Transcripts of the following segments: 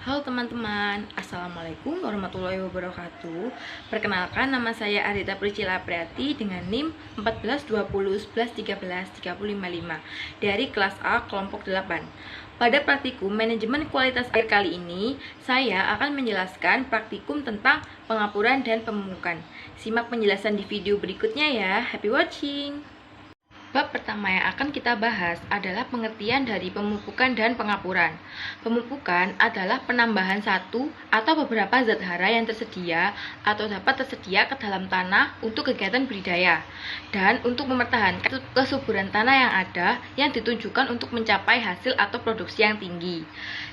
Halo teman-teman, Assalamualaikum warahmatullahi wabarakatuh. Perkenalkan, nama saya Arita Priscilla Priati dengan NIM 1420111335 dari kelas A kelompok 8. Pada praktikum manajemen kualitas air kali ini, saya akan menjelaskan praktikum tentang pengapuran dan pemupukan. Simak penjelasan di video berikutnya ya. Happy watching! Bab pertama yang akan kita bahas adalah pengertian dari pemupukan dan pengapuran. Pemupukan adalah penambahan satu atau beberapa zat hara yang tersedia atau dapat tersedia ke dalam tanah untuk kegiatan budidaya dan untuk mempertahankan kesuburan tanah yang ada yang ditujukan untuk mencapai hasil atau produksi yang tinggi.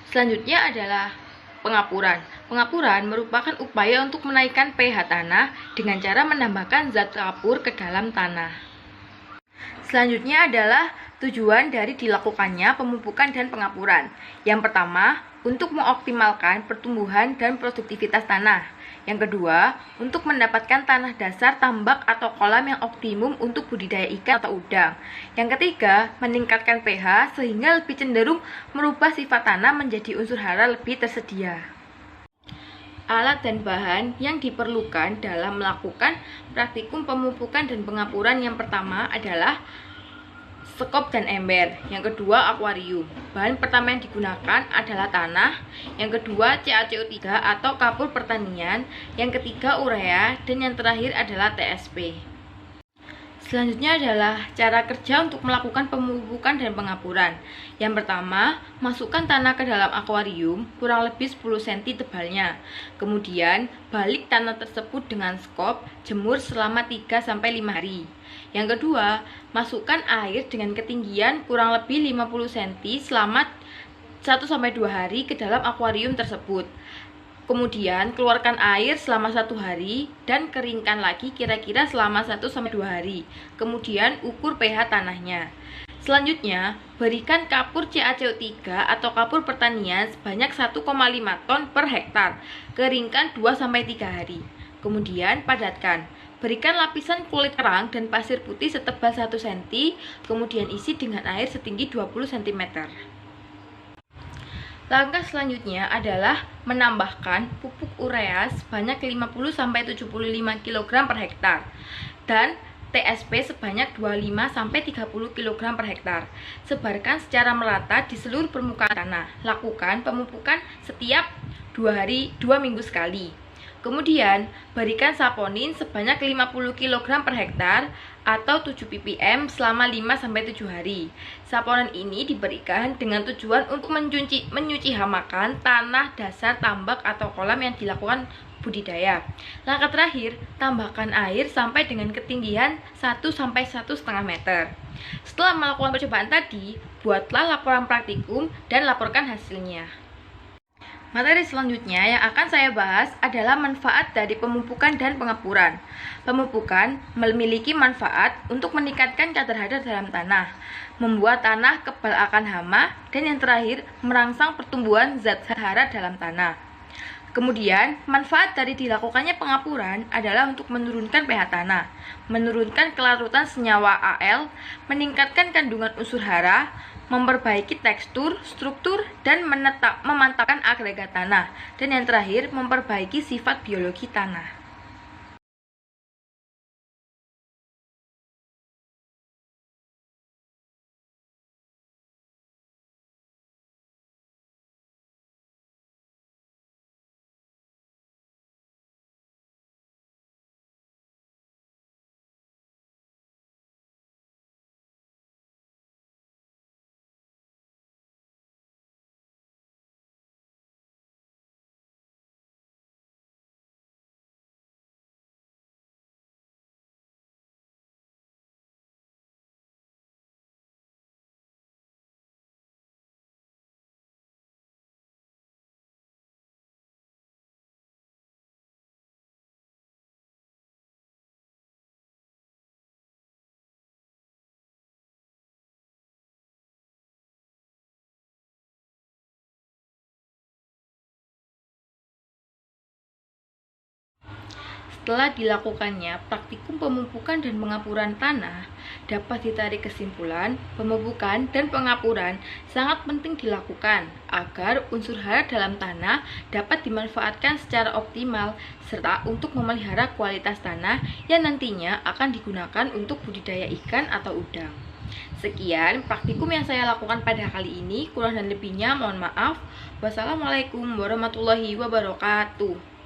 Selanjutnya adalah pengapuran. Pengapuran merupakan upaya untuk menaikkan pH tanah dengan cara menambahkan zat kapur ke dalam tanah. Selanjutnya adalah tujuan dari dilakukannya pemupukan dan pengapuran. Yang pertama, untuk mengoptimalkan pertumbuhan dan produktivitas tanah. Yang kedua, untuk mendapatkan tanah dasar tambak atau kolam yang optimum untuk budidaya ikan atau udang. Yang ketiga, meningkatkan pH sehingga lebih cenderung merubah sifat tanah menjadi unsur hara lebih tersedia. Alat dan bahan yang diperlukan dalam melakukan praktikum pemupukan dan pengapuran yang pertama adalah sekop dan ember, yang kedua akuarium. Bahan pertama yang digunakan adalah tanah, yang kedua CaCO3 atau kapur pertanian, yang ketiga urea, dan yang terakhir adalah TSP. Selanjutnya adalah cara kerja untuk melakukan pemupukan dan pengapuran. Yang pertama, masukkan tanah ke dalam akuarium kurang lebih 10 cm tebalnya. Kemudian, balik tanah tersebut dengan skop, jemur selama 3-5 hari. Yang kedua, masukkan air dengan ketinggian kurang lebih 50 cm selama 1-2 hari ke dalam akuarium tersebut. Kemudian keluarkan air selama 1 hari dan keringkan lagi kira-kira selama 1-2 hari. Kemudian ukur pH tanahnya. Selanjutnya, berikan kapur CaCO3 atau kapur pertanian sebanyak 1,5 ton per hektar. Keringkan 2-3 hari. Kemudian padatkan. Berikan lapisan kulit kerang dan pasir putih setebal 1 cm, kemudian isi dengan air setinggi 20 cm. Langkah selanjutnya adalah menambahkan pupuk urea sebanyak 50-75 kg per hektar dan TSP sebanyak 25-30 kg per hektar. Sebarkan secara merata di seluruh permukaan tanah. Lakukan pemupukan setiap 2 minggu sekali. Kemudian, berikan saponin sebanyak 50 kg per hektar atau 7 ppm selama 5-7 hari. Saponin ini diberikan dengan tujuan untuk menyuci hamakan tanah dasar tambak atau kolam yang dilakukan budidaya. Langkah terakhir, tambahkan air sampai dengan ketinggian 1-1,5 meter. Setelah melakukan percobaan tadi, buatlah laporan praktikum dan laporkan hasilnya. Materi selanjutnya yang akan saya bahas adalah manfaat dari pemupukan dan pengapuran. Pemupukan memiliki manfaat untuk meningkatkan kadar hara dalam tanah, membuat tanah kebal akan hama, dan yang terakhir, merangsang pertumbuhan zat hara dalam tanah. Kemudian, manfaat dari dilakukannya pengapuran adalah untuk menurunkan pH tanah, menurunkan kelarutan senyawa Al, meningkatkan kandungan unsur hara, memperbaiki tekstur, struktur, dan memantapkan agregat tanah, dan yang terakhir, memperbaiki sifat biologi tanah. Setelah dilakukannya praktikum pemupukan dan pengapuran tanah dapat ditarik kesimpulan, pemupukan dan pengapuran sangat penting dilakukan agar unsur hara dalam tanah dapat dimanfaatkan secara optimal serta untuk memelihara kualitas tanah yang nantinya akan digunakan untuk budidaya ikan atau udang. Sekian praktikum yang saya lakukan pada kali ini, kurang dan lebihnya mohon maaf. Wassalamualaikum warahmatullahi wabarakatuh.